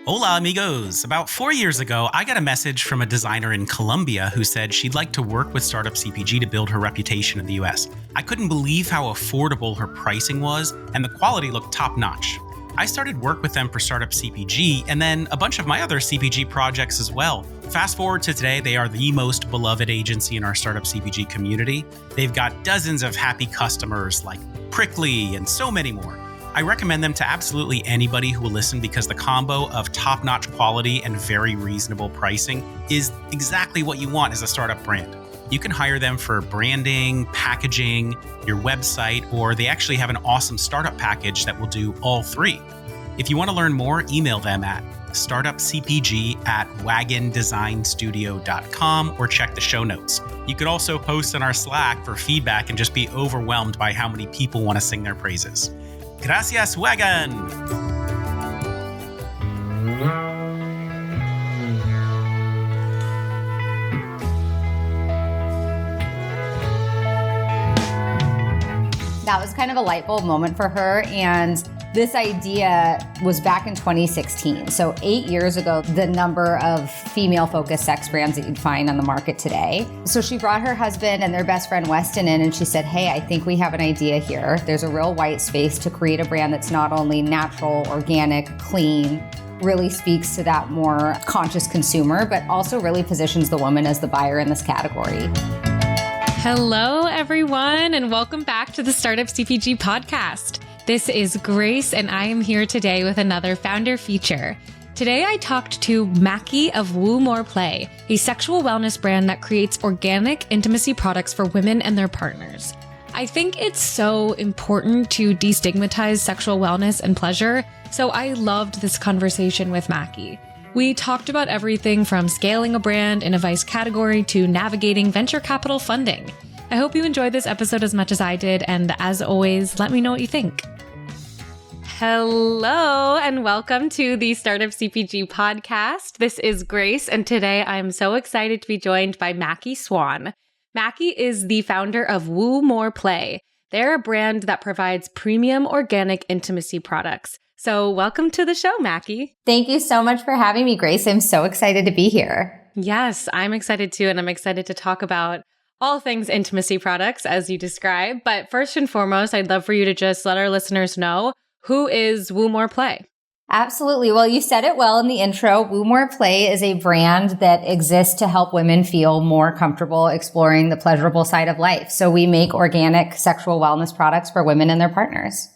Hola, amigos. About 4 years ago, I got a message from a designer in Colombia who said she'd like to work with Startup CPG to build her reputation in the US. I couldn't believe how affordable her pricing was, and the quality looked top-notch. I started work with them for Startup CPG and then a bunch of my other CPG projects as well. Fast forward to today, they are the most beloved agency in our Startup CPG community. They've got dozens of happy customers like Prickly and so many more. I recommend them to absolutely anybody who will listen because the combo of top-notch quality and very reasonable pricing is exactly what you want as a startup brand. You can hire them for branding, packaging, your website, or they actually have an awesome startup package that will do all three. If you want to learn more, email them at startupcpg@wagondesignstudio.com or check the show notes. You could also post on our Slack for feedback and just be overwhelmed by how many people want to sing their praises. Gracias, Wagon! That was kind of a light bulb moment for her, and this idea was back in 2016. So 8 years ago, the number of female-focused sex brands that you'd find on the market today. So she brought her husband and their best friend Weston in, and she said, hey, I think we have an idea here. There's a real white space to create a brand that's not only natural, organic, clean, really speaks to that more conscious consumer, but also really positions the woman as the buyer in this category. Hello, everyone, and welcome back to the Startup CPG podcast. This is Grace, and I am here today with another founder feature. Today, I talked to Mackie of Woo More Play, a sexual wellness brand that creates organic intimacy products for women and their partners. I think it's so important to destigmatize sexual wellness and pleasure, so I loved this conversation with Mackie. We talked about everything from scaling a brand in a vice category to navigating venture capital funding. I hope you enjoyed this episode as much as I did, and as always, let me know what you think. Hello, and welcome to the Startup CPG podcast. This is Grace, and today I'm so excited to be joined by Mackie Swan. Mackie is the founder of Woo More Play. They're a brand that provides premium organic intimacy products. So welcome to the show, Mackie. Thank you so much for having me, Grace. I'm so excited to be here. Yes, I'm excited too, and I'm excited to talk about all things intimacy products as you describe. But first and foremost, I'd love for you to just let our listeners know, who is Woo More Play? Absolutely. Well, you said it well in the intro. Woo More Play is a brand that exists to help women feel more comfortable exploring the pleasurable side of life. So we make organic sexual wellness products for women and their partners.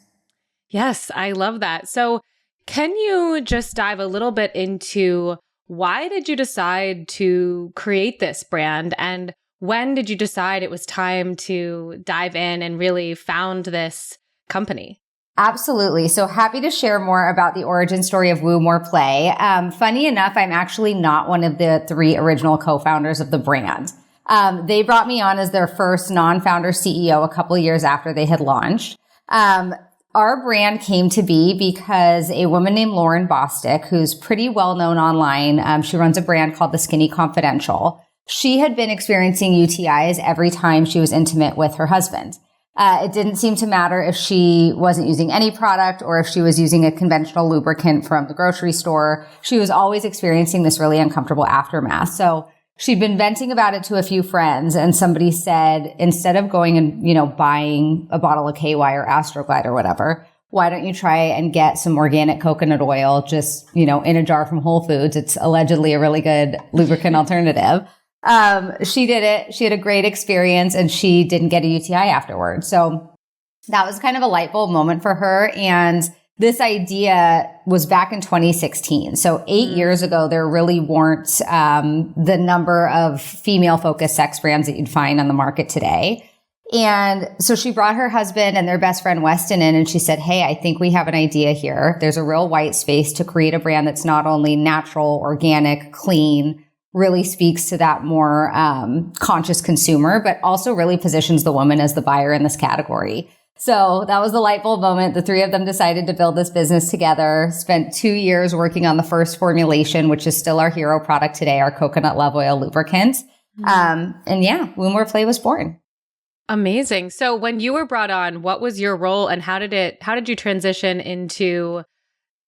Yes, I love that. So can you just dive a little bit into why did you decide to create this brand, and when did you decide it was time to dive in and really found this company? Absolutely. So happy to share more about the origin story of Woo More Play. Funny enough, I'm actually not one of the 3 original co-founders of the brand. They brought me on as their first non-founder CEO a couple of years after they had launched. Our brand came to be because a woman named Lauren Bostick, who's pretty well known online, she runs a brand called The Skinny Confidential. She had been experiencing UTIs every time she was intimate with her husband. It didn't seem to matter if she wasn't using any product or if she was using a conventional lubricant from the grocery store. She was always experiencing this really uncomfortable aftermath. So she'd been venting about it to a few friends, and somebody said, instead of going and, buying a bottle of KY or Astroglide or whatever, why don't you try and get some organic coconut oil just, in a jar from Whole Foods? It's allegedly a really good lubricant alternative. She did it. She had a great experience, and she didn't get a UTI afterwards. So that was kind of a light bulb moment for her. And this idea was back in 2016. So 8 years ago, there really weren't the number of female-focused sex brands that you'd find on the market today. And so she brought her husband and their best friend Weston in, and she said, hey, I think we have an idea here. There's a real white space to create a brand that's not only natural, organic, clean, really speaks to that more conscious consumer, but also really positions the woman as the buyer in this category. So that was the light bulb moment. The 3 of them decided to build this business together, spent 2 years working on the first formulation, which is still our hero product today, our coconut love oil lubricant. And yeah, Woo More Play was born. Amazing. So when you were brought on, what was your role, and how did you transition into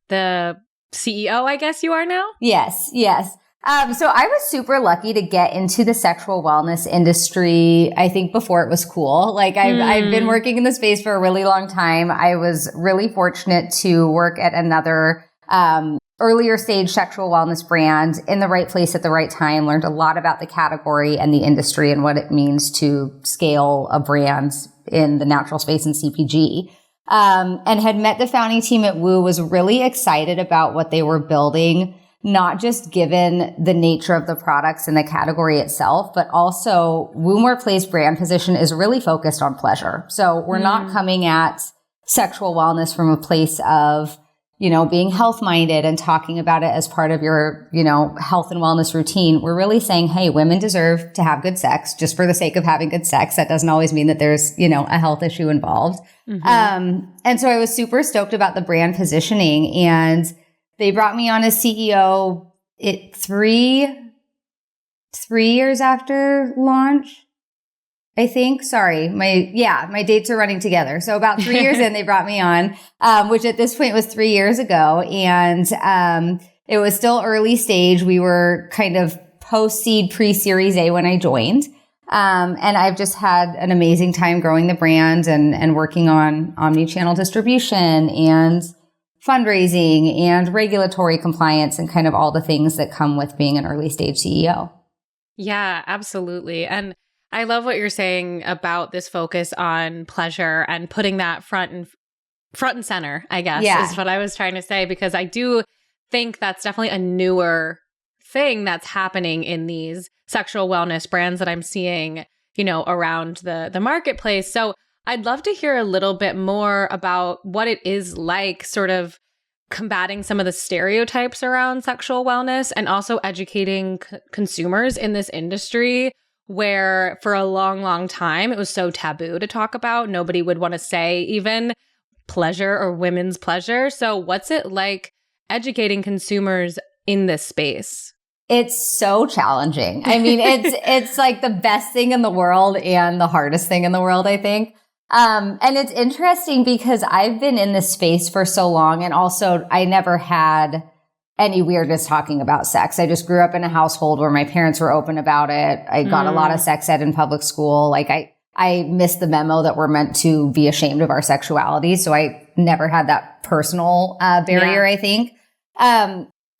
the CEO, I guess you are now? Yes. So I was super lucky to get into the sexual wellness industry, I think before it was cool. Like I've been working in the space for a really long time. I was really fortunate to work at another, earlier stage sexual wellness brand in the right place at the right time, learned a lot about the category and the industry and what it means to scale a brand in the natural space in CPG. And had met the founding team at Woo, was really excited about what they were building, not just given the nature of the products and the category itself, but also Woo More Play's brand position is really focused on pleasure. So we're not coming at sexual wellness from a place of, being health-minded and talking about it as part of your, health and wellness routine. We're really saying, hey, women deserve to have good sex just for the sake of having good sex. That doesn't always mean that there's, a health issue involved. And so I was super stoked about the brand positioning, and they brought me on as CEO three years after launch, I think. Sorry, my dates are running together. So about 3 years in, they brought me on, which at this point was 3 years ago. And it was still early stage. We were kind of post-seed, pre-Series A when I joined. And I've just had an amazing time growing the brand and working on omni-channel distribution and fundraising and regulatory compliance and kind of all the things that come with being an early stage CEO. Yeah, absolutely. And I love what you're saying about this focus on pleasure and putting that front and center, I guess, is what I was trying to say, because I do think that's definitely a newer thing that's happening in these sexual wellness brands that I'm seeing, around the marketplace. So I'd love to hear a little bit more about what it is like sort of combating some of the stereotypes around sexual wellness and also educating consumers in this industry where for a long, long time, it was so taboo to talk about. Nobody would want to say even pleasure or women's pleasure. So what's it like educating consumers in this space? It's so challenging. I mean, it's like the best thing in the world and the hardest thing in the world, I think. And it's interesting because I've been in this space for so long, and also I never had any weirdness talking about sex. I just grew up in a household where my parents were open about it. I got a lot of sex ed in public school. Like I missed the memo that we're meant to be ashamed of our sexuality. So I never had that personal barrier, I think.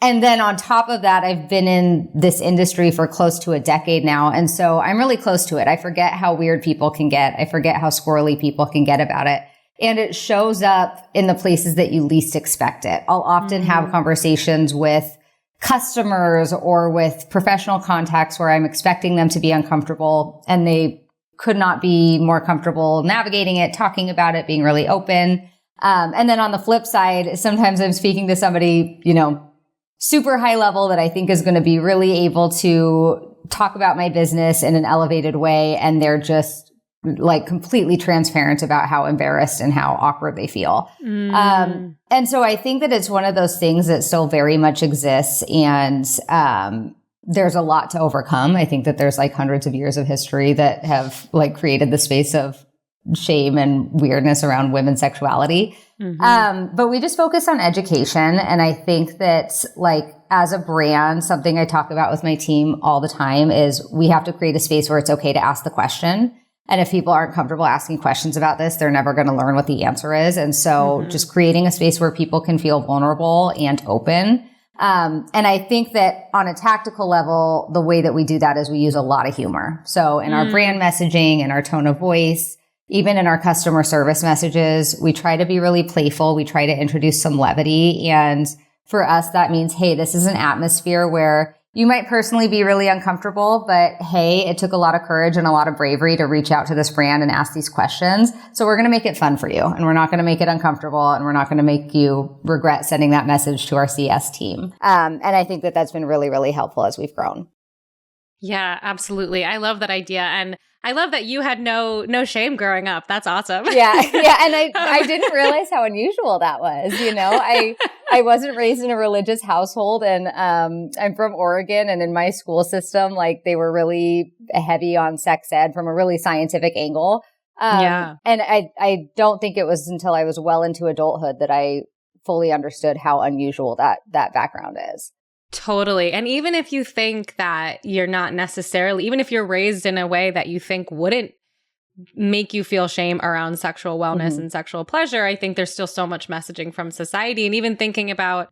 And then on top of that, I've been in this industry for close to a decade now. And so I'm really close to it. I forget how weird people can get. I forget how squirrely people can get about it. And it shows up in the places that you least expect it. I'll often have conversations with customers or with professional contacts where I'm expecting them to be uncomfortable, and they could not be more comfortable navigating it, talking about it, being really open. And then on the flip side, sometimes I'm speaking to somebody, super high level that I think is going to be really able to talk about my business in an elevated way, and they're just like completely transparent about how embarrassed and how awkward they feel. And so I think that it's one of those things that still very much exists, and there's a lot to overcome. I think that there's like hundreds of years of history that have like created the space of shame and weirdness around women's sexuality. But we just focus on education. And I think that like as a brand, something I talk about with my team all the time is we have to create a space where it's okay to ask the question. And if people aren't comfortable asking questions about this, they're never going to learn what the answer is. And so just creating a space where people can feel vulnerable and open. And I think that on a tactical level, the way that we do that is we use a lot of humor. So in our brand messaging and our tone of voice, even in our customer service messages, we try to be really playful. We try to introduce some levity. And for us, that means, hey, this is an atmosphere where you might personally be really uncomfortable, but hey, it took a lot of courage and a lot of bravery to reach out to this brand and ask these questions. So we're going to make it fun for you, and we're not going to make it uncomfortable, and we're not going to make you regret sending that message to our CS team. And I think that that's been really, really helpful as we've grown. Yeah, absolutely. I love that idea. And I love that you had no shame growing up. That's awesome. Yeah. And I didn't realize how unusual that was. I wasn't raised in a religious household, and I'm from Oregon, and in my school system, like they were really heavy on sex ed from a really scientific angle. And I don't think it was until I was well into adulthood that I fully understood how unusual that background is. Totally. And even if you think that you're not necessarily, even if you're raised in a way that you think wouldn't make you feel shame around sexual wellness and sexual pleasure, I think there's still so much messaging from society. And even thinking about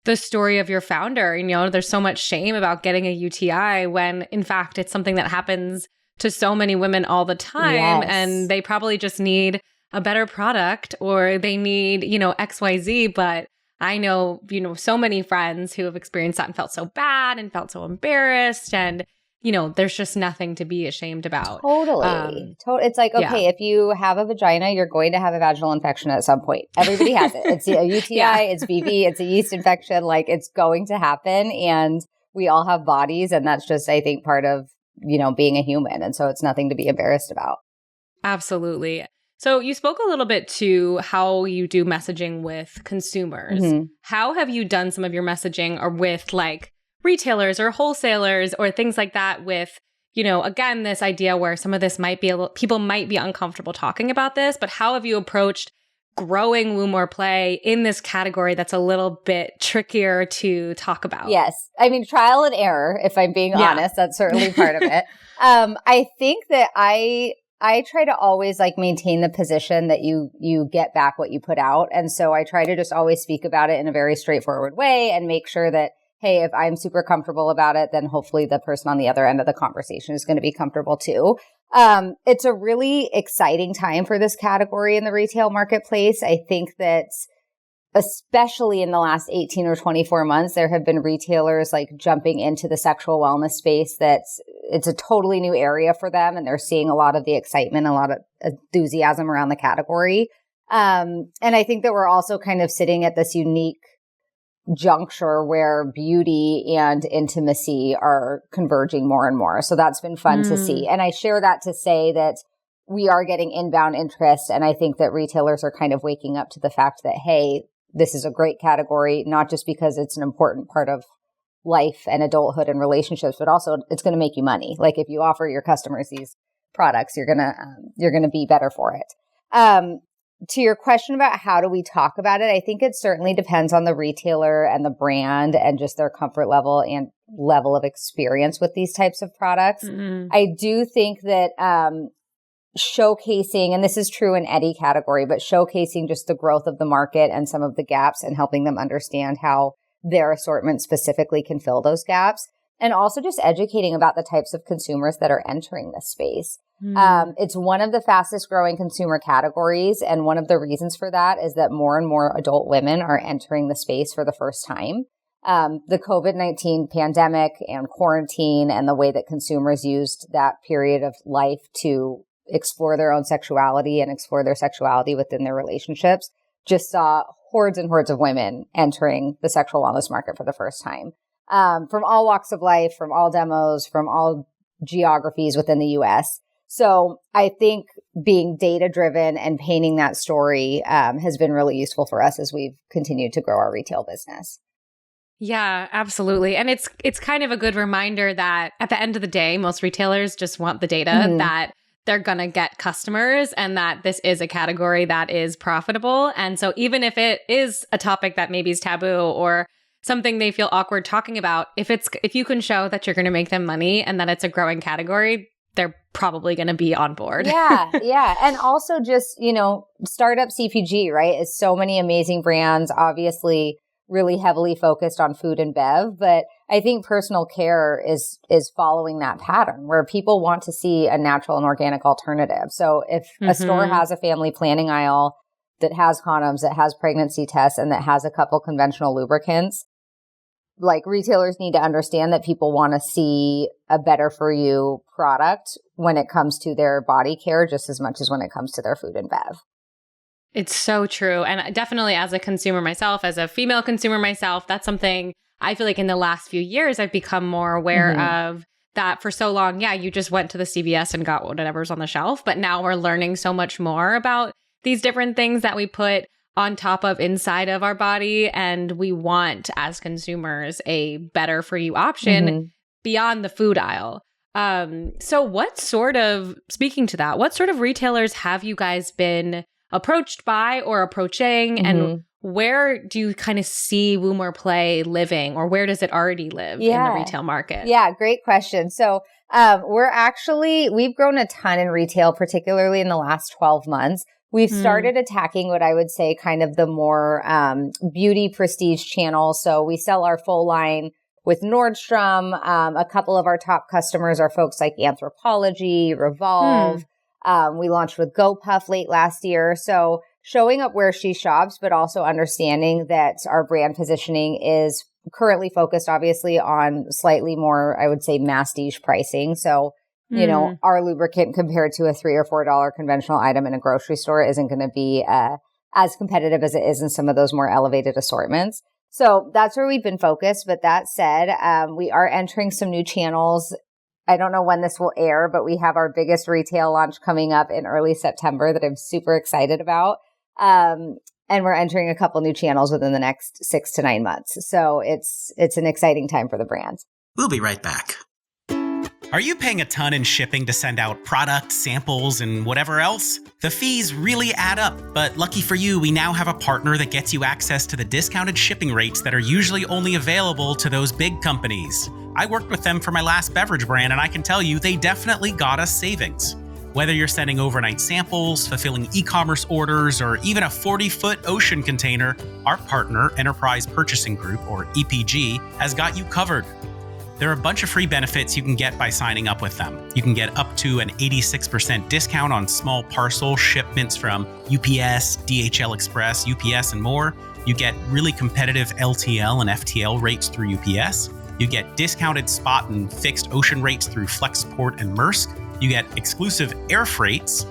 the story of your founder, there's so much shame about getting a UTI when in fact it's something that happens to so many women all the time. Yes. And they probably just need a better product, or they need, XYZ. But I know, so many friends who have experienced that and felt so bad and felt so embarrassed. And, there's just nothing to be ashamed about. Totally. It's like, okay, if you have a vagina, you're going to have a vaginal infection at some point. Everybody has it. It's a UTI, it's VV, it's a yeast infection. Like, it's going to happen. And we all have bodies. And that's just, I think, part of, being a human. And so it's nothing to be embarrassed about. Absolutely. So you spoke a little bit to how you do messaging with consumers. How have you done some of your messaging or with like retailers or wholesalers or things like that with, again, this idea where some of this might be people might be uncomfortable talking about this, but how have you approached growing Woo More Play in this category that's a little bit trickier to talk about? Yes. I mean, trial and error, if I'm being honest, that's certainly part of it. I think that I try to always like maintain the position that you get back what you put out. And so I try to just always speak about it in a very straightforward way and make sure that, hey, if I'm super comfortable about it, then hopefully the person on the other end of the conversation is going to be comfortable too. It's a really exciting time for this category in the retail marketplace. I think that especially in the last 18 or 24 months, there have been retailers like jumping into the sexual wellness space it's a totally new area for them. And they're seeing a lot of the excitement, a lot of enthusiasm around the category. And I think that we're also kind of sitting at this unique juncture where beauty and intimacy are converging more and more. So that's been fun to see. And I share that to say that we are getting inbound interest. And I think that retailers are kind of waking up to the fact that, hey, this is a great category, not just because it's an important part of life and adulthood and relationships, but also it's going to make you money. Like if you offer your customers these products, you're going to be better for it. To your question about how do we talk about it, I think it certainly depends on the retailer and the brand and just their comfort level and level of experience with these types of products. I do think that showcasing, and this is true in any category, but showcasing just the growth of the market and some of the gaps and helping them understand how their assortment specifically can fill those gaps. And also just educating about the types of consumers that are entering this space. It's one of the fastest growing consumer categories. And one of the reasons for that is that more and more adult women are entering the space for the first time. The COVID-19 pandemic and quarantine and the way that consumers used that period of life to explore their own sexuality and explore their sexuality within their relationships just saw hordes and hordes of women entering the sexual wellness market for the first time. From all walks of life, from all demos, from all geographies within the US. So I think being data-driven and painting that story has been really useful for us as we've continued to grow our retail business. Yeah, absolutely. And it's kind of a good reminder that at the end of the day, most retailers just want the data that they're going to get customers and that this is a category that is profitable. And so even if it is a topic that maybe is taboo or something they feel awkward talking about, if you can show that you're going to make them money and that it's a growing category, they're probably going to be on board. Yeah. And also just, Startup CPG, right, is so many amazing brands, obviously really heavily focused on food and bev. But I think personal care is following that pattern where people want to see a natural and organic alternative. So if a store has a family planning aisle that has condoms, that has pregnancy tests, and that has a couple conventional lubricants, like retailers need to understand that people want to see a better for you product when it comes to their body care, just as much as when it comes to their food and bev. It's so true. And definitely as a consumer myself, as a female consumer myself, that's something I feel like in the last few years, I've become more aware of that. For so long, you just went to the CVS and got whatever's on the shelf. But now we're learning so much more about these different things that we put on top of inside of our body. And we want, as consumers, a better for you option beyond the food aisle. So speaking to that, what sort of retailers have you guys been approached by or approaching? And where do you kind of see Woo More Play living, or where does it already live in the retail market? Yeah, great question. So we've grown a ton in retail, particularly in the last 12 months. We've started attacking what I would say kind of the more beauty prestige channel. So we sell our full line with Nordstrom. A couple of our top customers are folks like Anthropologie, Revolve. We launched with GoPuff late last year. So showing up where she shops, but also understanding that our brand positioning is currently focused obviously on slightly more, I would say, masstige pricing. So, you know, our lubricant compared to a $3 or $4 conventional item in a grocery store isn't going to be as competitive as it is in some of those more elevated assortments. So that's where we've been focused. But that said, we are entering some new channels. I don't know when this will air, but we have our biggest retail launch coming up in early September that I'm super excited about. And we're entering a couple new channels within the next 6 to 9 months. So it's an exciting time for the brand. We'll be right back. Are you paying a ton in shipping to send out products, samples, and whatever else? The fees really add up, but lucky for you, we now have a partner that gets you access to the discounted shipping rates that are usually only available to those big companies. I worked with them for my last beverage brand, and I can tell you they definitely got us savings. Whether you're sending overnight samples, fulfilling e-commerce orders, or even a 40-foot ocean container, our partner, Enterprise Purchasing Group, or EPG, has got you covered. There are a bunch of free benefits you can get by signing up with them. You can get up to an 86% discount on small parcel shipments from UPS, DHL Express, UPS, and more. You get really competitive LTL and FTL rates through UPS. You get discounted spot and fixed ocean rates through Flexport and Maersk. You get exclusive air freights,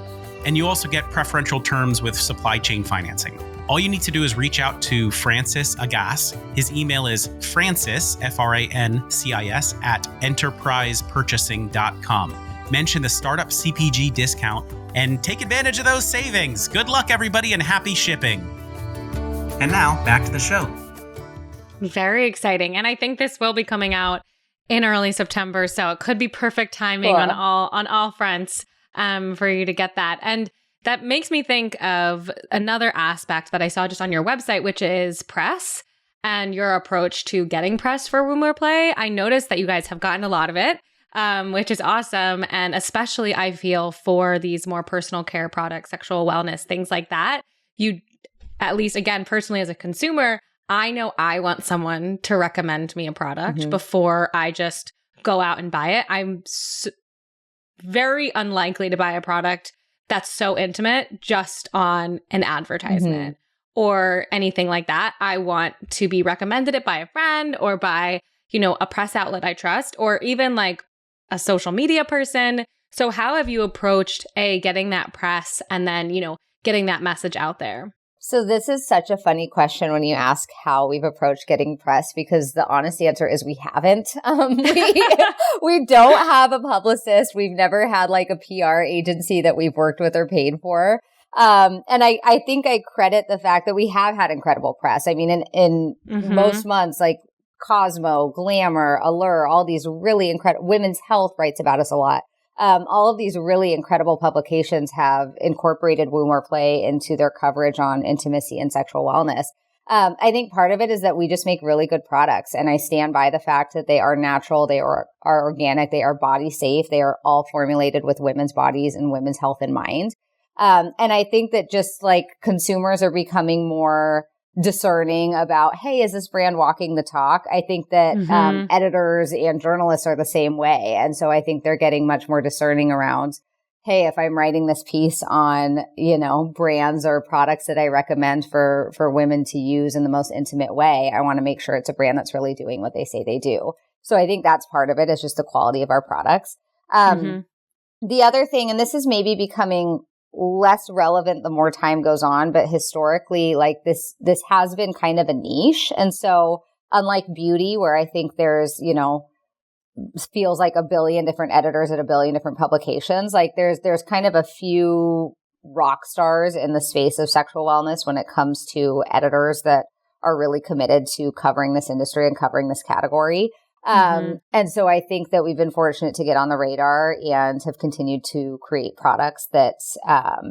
and you also get preferential terms with supply chain financing. All you need to do is reach out to Francis Agas. His email is francis, Francis, at enterprisepurchasing.com. Mention the Startup CPG discount and take advantage of those savings. Good luck, everybody, and happy shipping. And now, back to the show. Very exciting. And I think this will be coming out in early September, so it could be perfect timing on all fronts for you to get that. And that makes me think of another aspect that I saw just on your website, which is press and your approach to getting press for Woo More Play. I noticed that you guys have gotten a lot of it, which is awesome. And especially I feel for these more personal care products, sexual wellness, things like that. You, at least again, personally as a consumer, I know I want someone to recommend me a product before I just go out and buy it. I'm very unlikely to buy a product that's so intimate just on an advertisement or anything like that. I want to be recommended it by a friend or by, you know, a press outlet I trust, or even like a social media person. So how have you approached getting that press and then, you know, getting that message out there? So this is such a funny question when you ask how we've approached getting press, because the honest answer is we haven't. We don't have a publicist. We've never had like a PR agency that we've worked with or paid for. And I think I credit the fact that we have had incredible press. I mean, in most months, like Cosmo, Glamour, Allure, all these really incredible, Women's Health writes about us a lot. All of these really incredible publications have incorporated Woo More Play into their coverage on intimacy and sexual wellness. I think part of it is that we just make really good products, and I stand by the fact that they are natural, they are organic, they are body safe, they are all formulated with women's bodies and women's health in mind. And I think that just like consumers are becoming more discerning about, hey, is this brand walking the talk? I think that editors and journalists are the same way. And so I think they're getting much more discerning around, hey, if I'm writing this piece on, you know, brands or products that I recommend for women to use in the most intimate way, I want to make sure it's a brand that's really doing what they say they do. So I think that's part of it, is just the quality of our products. The other thing, and this is maybe becoming less relevant the more time goes on, but historically, like this has been kind of a niche. And so unlike beauty, where I think there's, you know, feels like a billion different editors at a billion different publications, like there's kind of a few rock stars in the space of sexual wellness when it comes to editors that are really committed to covering this industry and covering this category. And so I think that we've been fortunate to get on the radar and have continued to create products that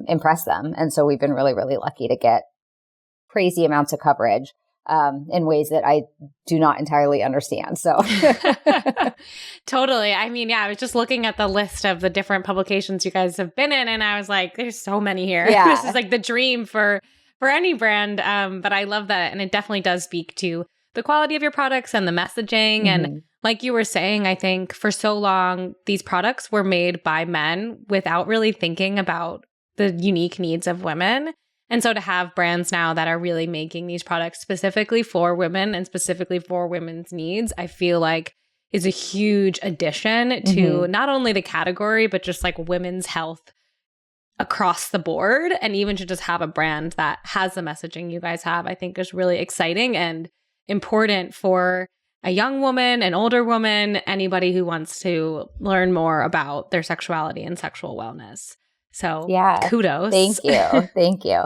impress them. And so we've been really, really lucky to get crazy amounts of coverage in ways that I do not entirely understand. So totally. I mean, yeah, I was just looking at the list of the different publications you guys have been in, and I was like, there's so many here. Yeah. This is like the dream for any brand. But I love that. And it definitely does speak to the quality of your products and the messaging. And like you were saying, I think for so long, these products were made by men without really thinking about the unique needs of women. And so to have brands now that are really making these products specifically for women and specifically for women's needs, I feel like is a huge addition to not only the category, but just like women's health across the board. And even to just have a brand that has the messaging you guys have, I think is really exciting and important for a young woman, an older woman, anybody who wants to learn more about their sexuality and sexual wellness. So kudos. Thank you. Thank you.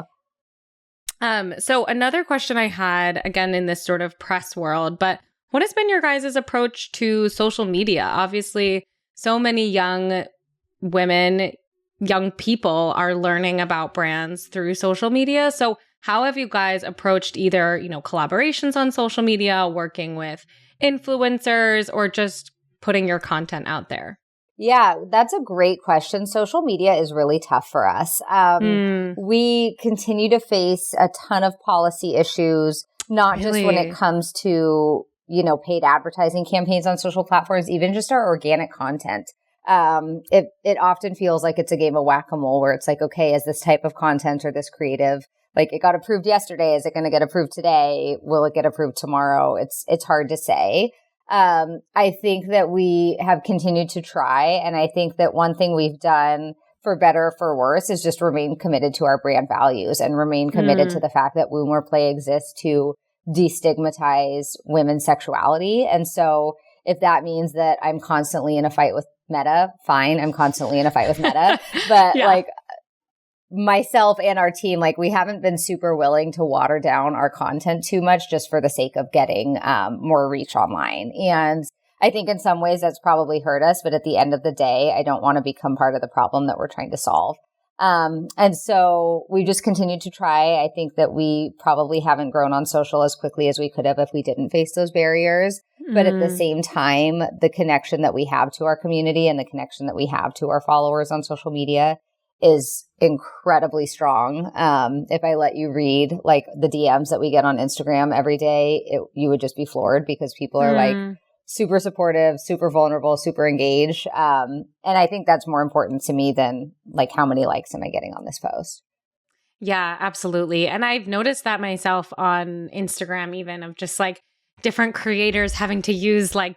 So another question I had, again, in this sort of press world, but what has been your guys' approach to social media? Obviously, so many young women, young people are learning about brands through social media. So how have you guys approached either, collaborations on social media, working with influencers, or just putting your content out there? Yeah, that's a great question. Social media is really tough for us. We continue to face a ton of policy issues, not just when it comes to, paid advertising campaigns on social platforms, even just our organic content. It often feels like it's a game of whack-a-mole where it's like, okay, is this type of content or this creative, like it got approved yesterday, is it going to get approved today? Will it get approved tomorrow? It's hard to say. I think that we have continued to try. And I think that one thing we've done, for better or for worse, is just remain committed to our brand values and remain committed to the fact that Woo More Play exists to destigmatize women's sexuality. And so if that means that I'm constantly in a fight with Meta, fine, I'm constantly in a fight with Meta. But like myself and our team, like we haven't been super willing to water down our content too much just for the sake of getting more reach online. And I think in some ways that's probably hurt us, but at the end of the day, I don't want to become part of the problem that we're trying to solve. And so we just continued to try. I think that we probably haven't grown on social as quickly as we could have if we didn't face those barriers. But at the same time, the connection that we have to our community and the connection that we have to our followers on social media is incredibly strong. If I let you read like the DMs that we get on Instagram every day, you would just be floored because people are like super supportive, super vulnerable, super engaged. And I think that's more important to me than like how many likes am I getting on this post. Yeah, absolutely. And I've noticed that myself on Instagram, even of just like different creators having to use like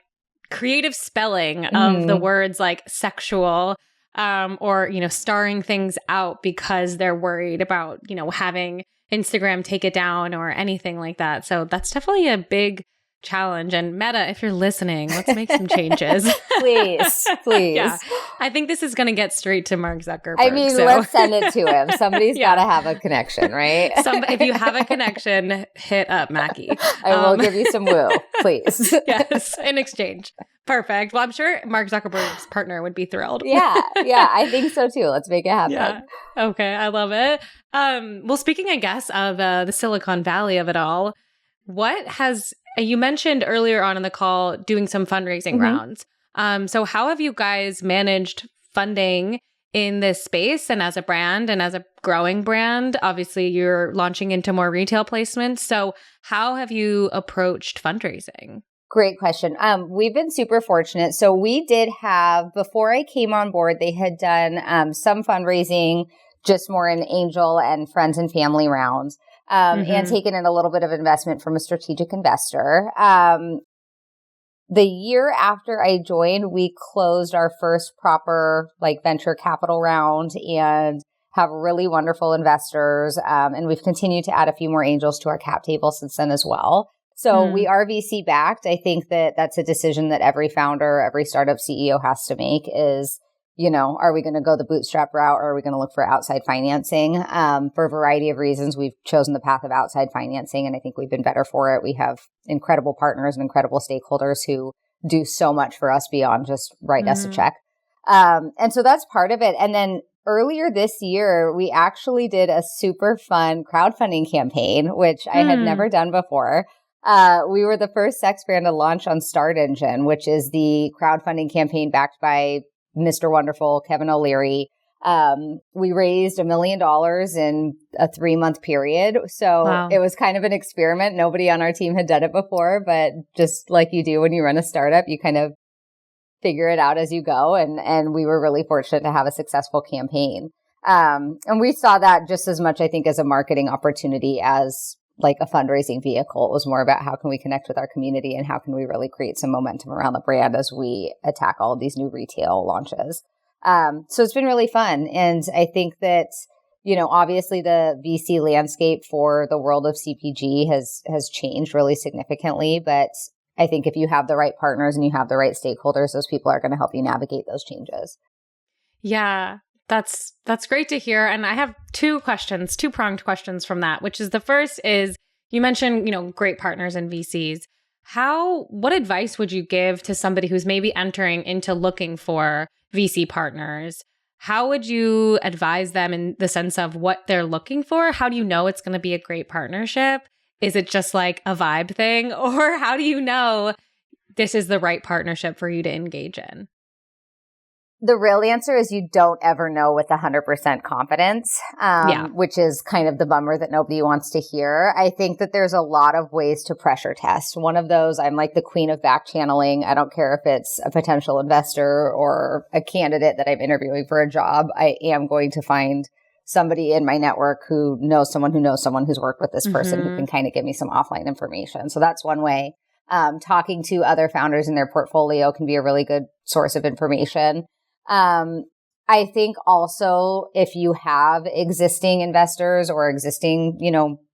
creative spelling of the words like sexual, or, starring things out because they're worried about, having Instagram take it down or anything like that. So that's definitely a big challenge. And Meta, if you're listening, let's make some changes. Please. Yeah. I think this is going to get straight to Mark Zuckerberg. I mean, let's send it to him. Somebody's got to have a connection, right? If you have a connection, hit up Mackie. I will give you some woo, please. Yes, in exchange. Perfect. Well, I'm sure Mark Zuckerberg's partner would be thrilled. Yeah, I think so too. Let's make it happen. Yeah. Okay, I love it. Well, speaking, I guess, of the Silicon Valley of it all, you mentioned earlier on in the call doing some fundraising rounds. So how have you guys managed funding in this space and as a brand and as a growing brand? Obviously, you're launching into more retail placements. So how have you approached fundraising? Great question. We've been super fortunate. So we did have, before I came on board, they had done some fundraising, just more in angel and friends and family rounds. And taken in a little bit of investment from a strategic investor. The year after I joined, we closed our first proper like venture capital round and have really wonderful investors. And we've continued to add a few more angels to our cap table since then as well. So we are VC backed. I think that that's a decision that every founder, every startup CEO has to make is, are we going to go the bootstrap route or are we going to look for outside financing? For a variety of reasons, we've chosen the path of outside financing, and I think we've been better for it. We have incredible partners and incredible stakeholders who do so much for us beyond just write us a check. And so that's part of it. And then earlier this year, we actually did a super fun crowdfunding campaign, which I had never done before. We were the first sex brand to launch on Start Engine, which is the crowdfunding campaign backed by Mr. Wonderful, Kevin O'Leary. We raised $1 million in a 3-month period. So It was kind of an experiment. Nobody on our team had done it before, but just like you do when you run a startup, you kind of figure it out as you go. And we were really fortunate to have a successful campaign. And we saw that just as much, I think, as a marketing opportunity as like a fundraising vehicle. It was more about how can we connect with our community and how can we really create some momentum around the brand as we attack all of these new retail launches. So it's been really fun. And I think that, obviously the VC landscape for the world of CPG has changed really significantly. But I think if you have the right partners and you have the right stakeholders, those people are going to help you navigate those changes. Yeah, that's great to hear. And I have two-pronged questions from that, which is the first is you mentioned, great partners and VCs. What advice would you give to somebody who's maybe entering into looking for VC partners? How would you advise them in the sense of what they're looking for? How do you know it's going to be a great partnership? Is it just like a vibe thing? Or how do you know this is the right partnership for you to engage in? The real answer is you don't ever know with 100% confidence, which is kind of the bummer that nobody wants to hear. I think that there's a lot of ways to pressure test. One of those, I'm like the queen of back channeling. I don't care if it's a potential investor or a candidate that I'm interviewing for a job. I am going to find somebody in my network who knows someone who's worked with this person who can kind of give me some offline information. So that's one way. Talking to other founders in their portfolio can be a really good source of information. I think also if you have existing investors or existing,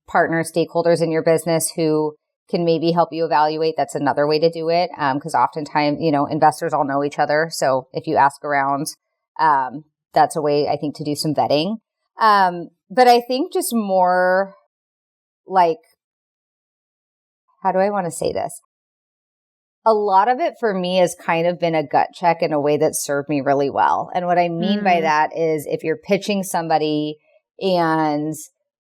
partner stakeholders in your business who can maybe help you evaluate, that's another way to do it. Because oftentimes, investors all know each other. So if you ask around, that's a way I think to do some vetting. But I think just more like, how do I want to say this? A lot of it for me has kind of been a gut check in a way that served me really well. And what I mean by that is if you're pitching somebody and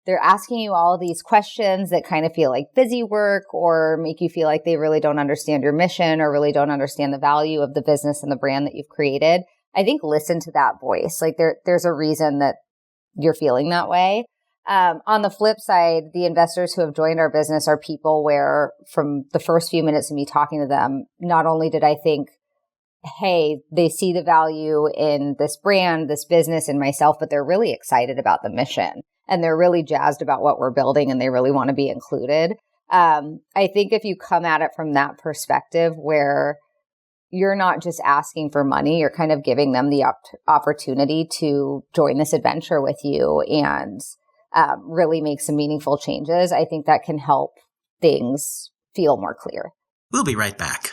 they're asking you all of these questions that kind of feel like busy work or make you feel like they really don't understand your mission or really don't understand the value of the business and the brand that you've created, I think listen to that voice. Like there's a reason that you're feeling that way. On the flip side, the investors who have joined our business are people where from the first few minutes of me talking to them, not only did I think, hey, they see the value in this brand, this business, and myself, but they're really excited about the mission and they're really jazzed about what we're building and they really want to be included. I think if you come at it from that perspective where you're not just asking for money, you're kind of giving them the opportunity to join this adventure with you and really make some meaningful changes, I think that can help things feel more clear. We'll be right back.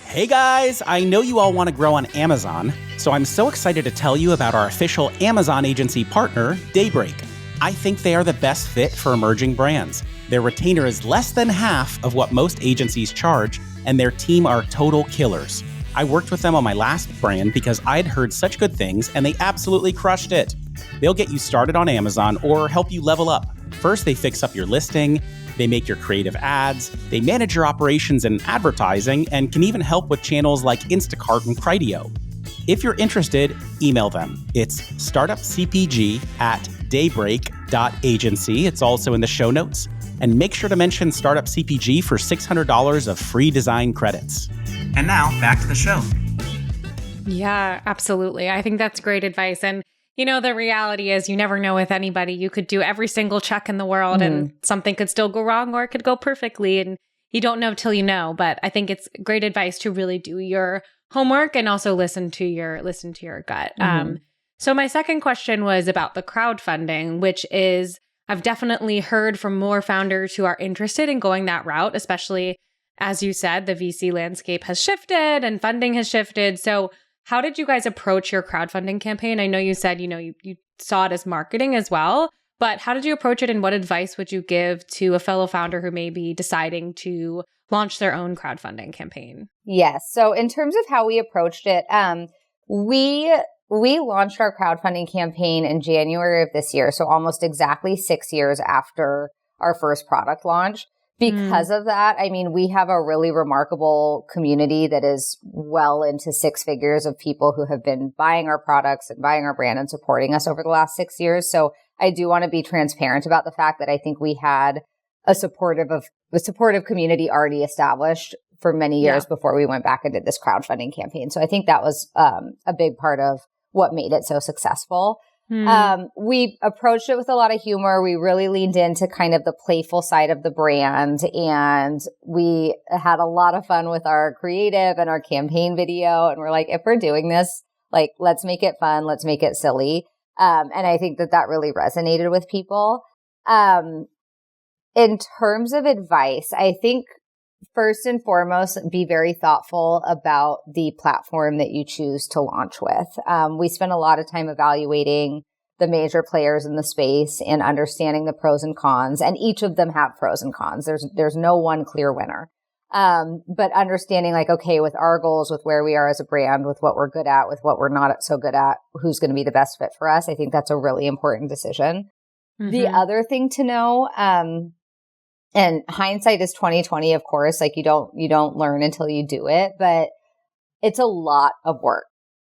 Hey guys, I know you all want to grow on Amazon, so I'm so excited to tell you about our official Amazon agency partner, Daybreak. I think they are the best fit for emerging brands. Their retainer is less than half of what most agencies charge, and their team are total killers. I worked with them on my last brand because I'd heard such good things, and they absolutely crushed it. They'll get you started on Amazon or help you level up. First, they fix up your listing, they make your creative ads, they manage your operations and advertising, and can even help with channels like Instacart and Criteo. If you're interested, email them. It's startupcpg@daybreak.agency. It's also in the show notes. And make sure to mention Startup CPG for $600 of free design credits. And now, back to the show. Yeah, absolutely. I think that's great advice. And the reality is you never know with anybody. You could do every single check in the world and something could still go wrong or it could go perfectly. And you don't know till you know. But I think it's great advice to really do your homework and also listen to your gut. So my second question was about the crowdfunding, which is I've definitely heard from more founders who are interested in going that route, especially as you said, the VC landscape has shifted and funding has shifted. So how did you guys approach your crowdfunding campaign? I know you said, you saw it as marketing as well, but how did you approach it and what advice would you give to a fellow founder who may be deciding to launch their own crowdfunding campaign? Yes. So in terms of how we approached it, we we launched our crowdfunding campaign in January of this year. So almost exactly 6 years after our first product launch. Because of that, I mean, we have a really remarkable community that is well into six figures of people who have been buying our products and buying our brand and supporting us over the last 6 years. So I do want to be transparent about the fact that I think we had a supportive community already established for many years before we went back and did this crowdfunding campaign. So I think that was a big part of what made it so successful. We approached it with a lot of humor. We really leaned into kind of the playful side of the brand, and we had a lot of fun with our creative and our campaign video. And we're like, if we're doing this, like, let's make it fun. Let's make it silly. And I think that really resonated with people. In terms of advice, I think first and foremost, be very thoughtful about the platform that you choose to launch with. We spent a lot of time evaluating the major players in the space and understanding the pros and cons, and each of them have pros and cons. There's no one clear winner. But understanding like, okay, with our goals, with where we are as a brand, with what we're good at, with what we're not so good at, who's going to be the best fit for us, I think that's a really important decision. The other thing to know, and hindsight is 2020, of course, like you don't learn until you do it, but it's a lot of work.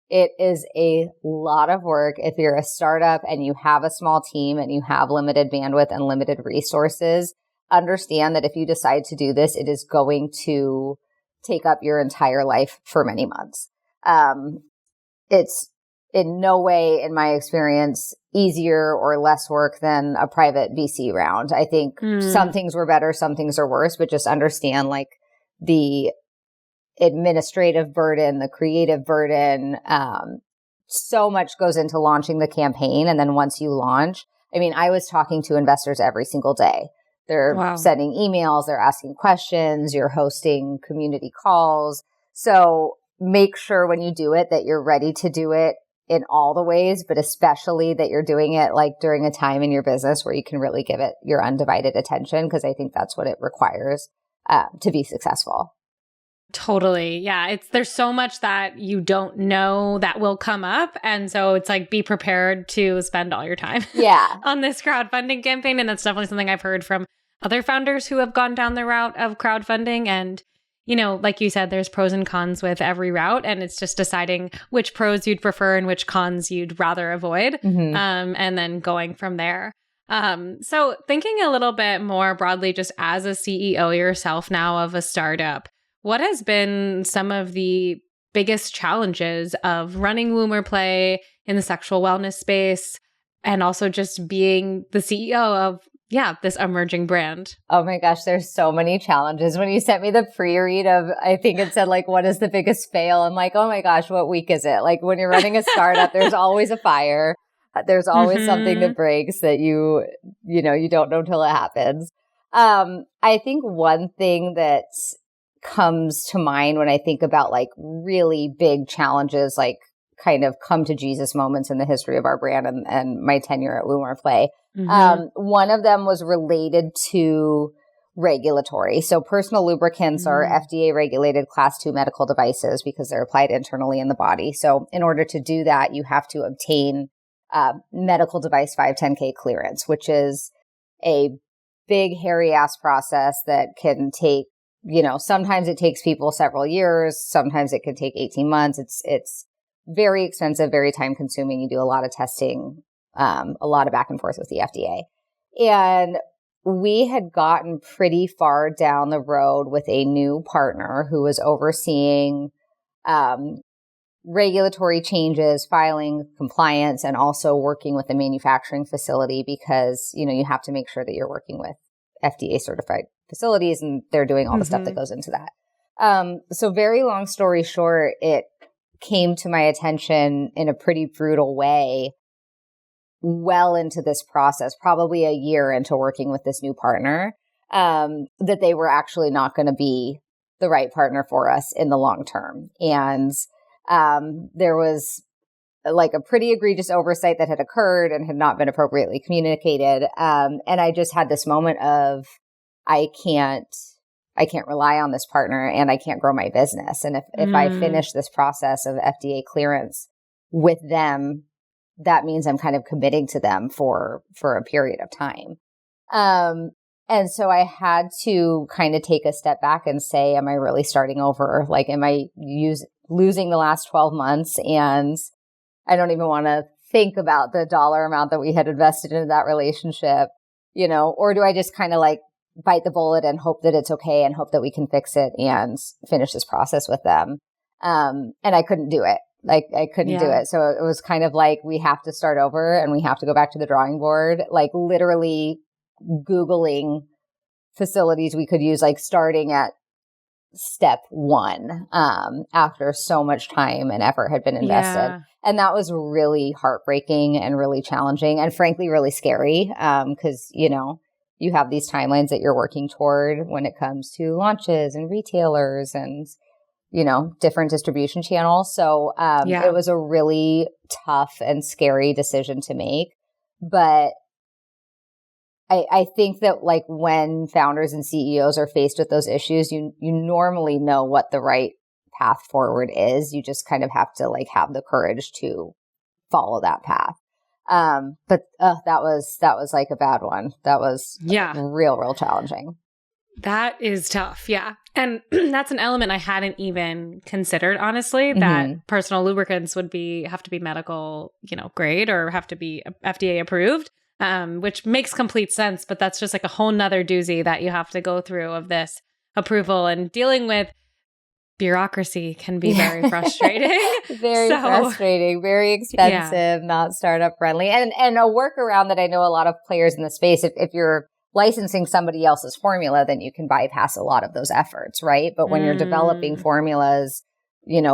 It is a lot of work if you're a startup and you have a small team and you have limited bandwidth and limited resources. Understand that if you decide to do this, it is going to take up your entire life for many months. It's in no way, in my experience, easier or less work than a private VC round. I think some things were better, some things are worse, but just understand like the administrative burden, the creative burden, so much goes into launching the campaign. And then once you launch, I mean, I was talking to investors every single day. They're sending emails, they're asking questions, you're hosting community calls. So make sure when you do it that you're ready to do it in all the ways, but especially that you're doing it like during a time in your business where you can really give it your undivided attention, because I think that's what it requires to be successful. Totally. Yeah. There's so much that you don't know that will come up. And so it's like, be prepared to spend all your time on this crowdfunding campaign. And that's definitely something I've heard from other founders who have gone down the route of crowdfunding. And, you know, like you said, there's pros and cons with every route. And it's just deciding which pros you'd prefer and which cons you'd rather avoid. And then going from there. So thinking a little bit more broadly, just as a CEO yourself now of a startup, what has been some of the biggest challenges of running Woomer Play in the sexual wellness space, and also just being the CEO of, this emerging brand? Oh my gosh, there's so many challenges. When you sent me the pre-read of, I think it said like, what is the biggest fail? I'm like, oh my gosh, what week is it? Like when you're running a startup, there's always a fire. There's always something that breaks that you don't know till it happens. I think one thing that comes to mind when I think about like really big challenges, like kind of come to Jesus moments in the history of our brand and my tenure at Woomer Play. One of them was related to regulatory. So personal lubricants are FDA regulated class 2 medical devices because they're applied internally in the body. So in order to do that, you have to obtain medical device 510(k) clearance, which is a big hairy ass process that can take, sometimes it takes people several years. Sometimes it could take 18 months. It's very expensive, very time consuming. You do a lot of testing, a lot of back and forth with the FDA. And we had gotten pretty far down the road with a new partner who was overseeing, regulatory changes, filing, compliance, and also working with the manufacturing facility because, you have to make sure that you're working with FDA certified facilities and they're doing all the stuff that goes into that. So very long story short, it came to my attention in a pretty brutal way well into this process, probably a year into working with this new partner, that they were actually not going to be the right partner for us in the long term. And there was like a pretty egregious oversight that had occurred and had not been appropriately communicated. And I just had this moment of, I can't rely on this partner and I can't grow my business. And if I finish this process of FDA clearance with them, that means I'm kind of committing to them for a period of time. And so I had to kind of take a step back and say, am I really starting over? Like, am I losing the last 12 months? And I don't even want to think about the dollar amount that we had invested into that relationship, or do I just kind of like bite the bullet and hope that it's okay and hope that we can fix it and finish this process with them? And I couldn't do it. Like, I couldn't do it. So it was kind of like, we have to start over and we have to go back to the drawing board, like literally Googling facilities we could use, like starting at step one, after so much time and effort had been invested. Yeah. And that was really heartbreaking and really challenging and frankly, really scary. Cause you have these timelines that you're working toward when it comes to launches and retailers and, different distribution channels. So, it was a really tough and scary decision to make, but I think that like when founders and CEOs are faced with those issues, you normally know what the right path forward is. You just kind of have to like have the courage to follow that path. But that was like a bad one. That was real challenging. That is tough. Yeah. And that's an element I hadn't even considered, honestly, that personal lubricants would have to be medical, grade or have to be FDA approved. Which makes complete sense, but that's just like a whole nother doozy that you have to go through of this approval, and dealing with bureaucracy can be very frustrating. Frustrating, very expensive, not startup friendly. And a workaround that I know a lot of players in the space, if you're licensing somebody else's formula, then you can bypass a lot of those efforts, right? But when you're developing formulas,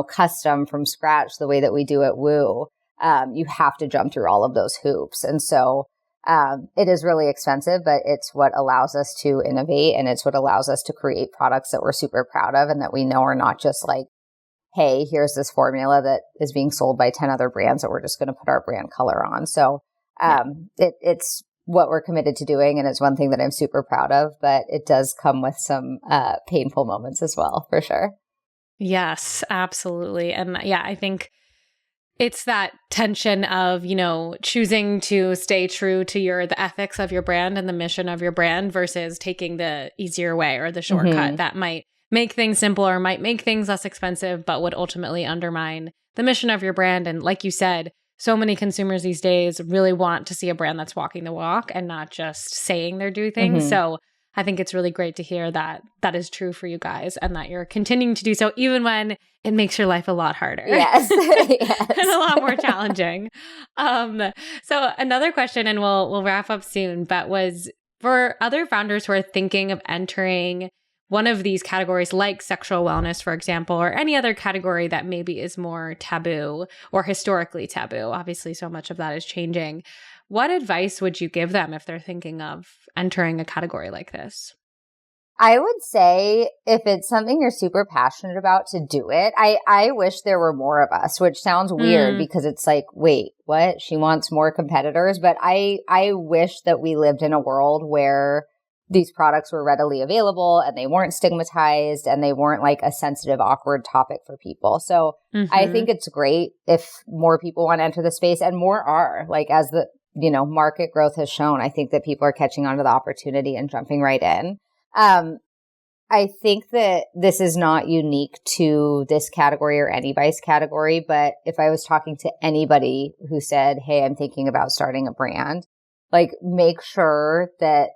custom from scratch, the way that we do at Woo, you have to jump through all of those hoops. And so it is really expensive, but it's what allows us to innovate, and it's what allows us to create products that we're super proud of and that we know are not just like, hey, here's this formula that is being sold by 10 other brands that we're just going to put our brand color on. So it's what we're committed to doing, and it's one thing that I'm super proud of, but it does come with some painful moments as well, for sure. Yes, absolutely. And I think it's that tension of, choosing to stay true to the ethics of your brand and the mission of your brand versus taking the easier way or the shortcut that might make things simpler, might make things less expensive, but would ultimately undermine the mission of your brand. And like you said, so many consumers these days really want to see a brand that's walking the walk and not just saying they're doing things. So I think it's really great to hear that that is true for you guys and that you're continuing to do so even when it makes your life a lot harder. Yes. And a lot more challenging. So another question, and we'll wrap up soon, but was for other founders who are thinking of entering one of these categories like sexual wellness, for example, or any other category that maybe is more taboo or historically taboo. Obviously, so much of that is changing. What advice would you give them if they're thinking of entering a category like this? I would say if it's something you're super passionate about, to do it. I wish there were more of us, which sounds weird because it's like, wait, what? She wants more competitors. But I wish that we lived in a world where these products were readily available and they weren't stigmatized and they weren't like a sensitive, awkward topic for people. So I think it's great if more people want to enter the space, and more are, like, as the market growth has shown. I think that people are catching on to the opportunity and jumping right in. I think that this is not unique to this category or any vice category, but if I was talking to anybody who said, hey, I'm thinking about starting a brand, like, make sure that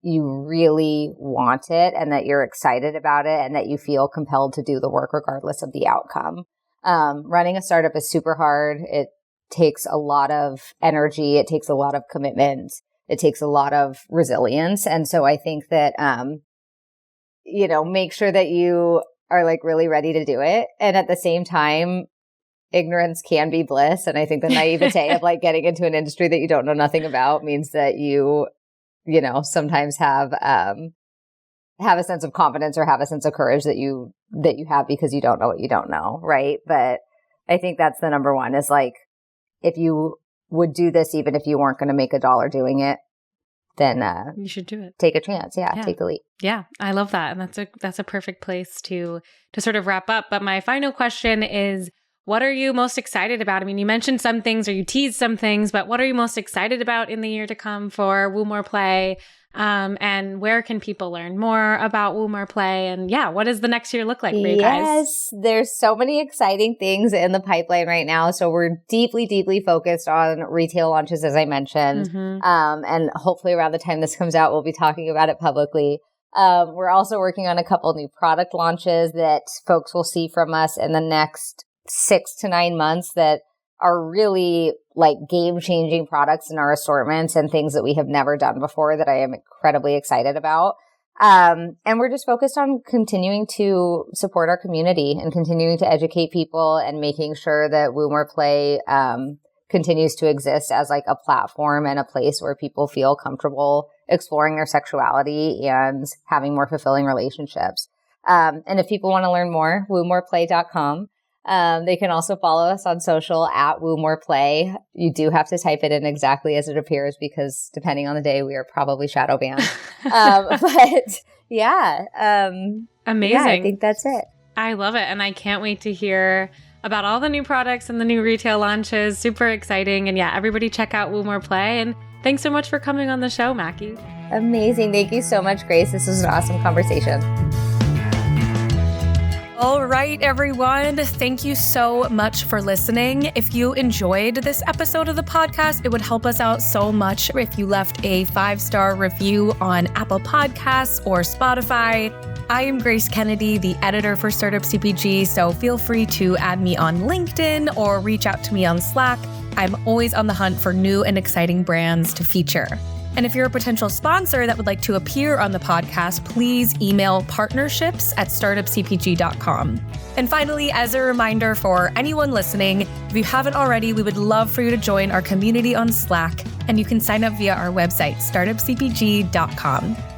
you really want it and that you're excited about it and that you feel compelled to do the work regardless of the outcome. Running a startup is super hard. It takes a lot of energy. It takes a lot of commitment. It takes a lot of resilience. And so I think that, make sure that you are like really ready to do it. And at the same time, ignorance can be bliss. And I think the naivete of like getting into an industry that you don't know nothing about means that you sometimes have a sense of confidence or have a sense of courage that you have because you don't know what you don't know. Right. But I think that's the number one, is like, if you would do this, even if you weren't going to make $1 doing it, then you should do it. Take a chance. Yeah. Take the leap. Yeah. I love that. And that's a perfect place to sort of wrap up. But my final question is, what are you most excited about? I mean, you mentioned some things or you teased some things, but what are you most excited about in the year to come for Woo More Play? And where can people learn more about Woo More Play? And yeah, what does the next year look like for you guys? Yes, there's so many exciting things in the pipeline right now. So we're deeply, deeply focused on retail launches, as I mentioned. And hopefully around the time this comes out, we'll be talking about it publicly. We're also working on a couple new product launches that folks will see from us in the next 6 to 9 months that are really like game-changing products in our assortments and things that we have never done before that I am incredibly excited about. And we're just focused on continuing to support our community and continuing to educate people and making sure that Woo More Play continues to exist as like a platform and a place where people feel comfortable exploring their sexuality and having more fulfilling relationships. And if people want to learn more, woomorplay.com. They can also follow us on social at Woo More Play. You do have to type it in exactly as it appears because depending on the day, we are probably shadow banned. But yeah. Amazing. Yeah, I think that's it. I love it. And I can't wait to hear about all the new products and the new retail launches. Super exciting. And yeah, everybody check out Woo More Play. And thanks so much for coming on the show, Mackie. Amazing. Thank you so much, Grace. This was an awesome conversation. All right, everyone. Thank you so much for listening. If you enjoyed this episode of the podcast, it would help us out so much if you left a 5-star review on Apple Podcasts or Spotify. I am Grace Kennedy, the editor for Startup CPG, so feel free to add me on LinkedIn or reach out to me on Slack. I'm always on the hunt for new and exciting brands to feature. And if you're a potential sponsor that would like to appear on the podcast, please email partnerships@startupcpg.com. And finally, as a reminder for anyone listening, if you haven't already, we would love for you to join our community on Slack, and you can sign up via our website, startupcpg.com.